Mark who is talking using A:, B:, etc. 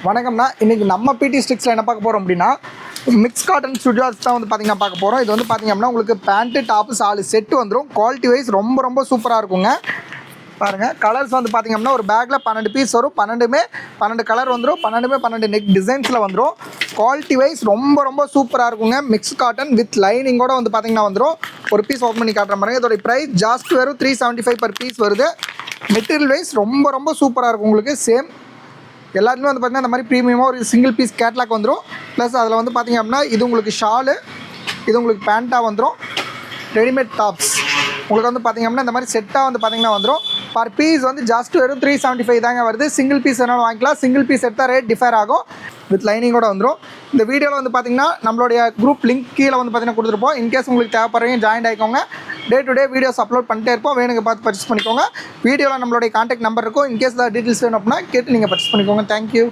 A: வணக்கம்னா இன்றைக்கி நம்ம பிடி ஸ்டிக்ஸில் என்ன பார்க்க போகிறோம் அப்படின்னா மிக்ஸ் காட்டன் சுடிதார்ஸ் தான் வந்து பார்த்திங்கன்னா பார்க்க போகிறோம். இது வந்து பார்த்திங்க அப்படின்னா உங்களுக்கு பேண்ட்டு டாப்பு சாலு செட்டு வந்துடும். குவாலிட்டி வைஸ் ரொம்ப சூப்பராக இருக்குங்க. பாருங்கள், கலர்ஸ் வந்து பார்த்திங்க அப்படின்னா ஒரு பேக்கில் 12 பீஸ் வரும். 12 கலர் வந்துடும். 12 நெக் டிசைன்ஸில் வந்துடும். குவாலிட்டி வைஸ் ரொம்ப சூப்பராக இருக்குங்க. மிக்ஸ் காட்டன் வித் லைனிங்கோட வந்து பார்த்திங்கன்னா வந்துடும். ஒரு பீஸ் ஓப்பன் பண்ணி காட்டுற பாருங்க. இதோட ப்ரைஸ் ஜாஸ்ட் வெறும் 375 per பீஸ் வருது. மெட்டீரியல் வைஸ் ரொம்ப சூப்பராக இருக்கும். உங்களுக்கு சேம் எல்லாருமே வந்து பார்த்திங்கன்னா இந்த மாதிரி ப்ரீமியமாக ஒரு சிங்கிள் பீஸ் கேட்லாக் வந்துடும். ப்ளஸ் அதில் வந்து பார்த்திங்க அப்படின்னா இது உங்களுக்கு ஷாலு, இது உங்களுக்கு பேண்ட்டாக வந்துடும். ரெடிமேட் டாப்ஸ் உங்களுக்கு வந்து பார்த்திங்க அப்படின்னா இந்த மாதிரி செட்டாக வந்து பார்த்திங்கன்னா வந்துடும். பர் பீஸ் வந்து ஜஸ்ட் வெறும் 375 தாங்க வருது. சிங்கிள் பீஸ் வேணாலும் வாங்கிக்கலாம். சிங்கிள் பீஸ் எடுத்தால் ரேட் டிஃபர் ஆகும். வித் லைனிங்கோட வந்துடும். இந்த வீடியோவில் வந்து பார்த்திங்கன்னா நம்மளுடைய குரூப் லிங்க் கீழே வந்து பார்த்திங்கன்னா கொடுத்துருப்போம். இன்கேஸ் உங்களுக்கு தேவைப்படுறீங்க ஜாயின் ஆகிக்கோங்க. Day to day videos upload பண்ணிட்டே இருப்போம். வேணுங்க பார்த்து பர்ச்சேஸ் பண்ணிக்கோங்க. வீடியோவில் நம்மளுடைய கான்டாக்ட் நம்பர் இருக்கும். இன்கேஸ் ஏதாவது டீட்டெயில்ஸ் வேணும் அப்படின்னா கேட்டு நீங்கள் பர்ச்சேஸ் பண்ணிக்கோங்க. தேங்க்யூ.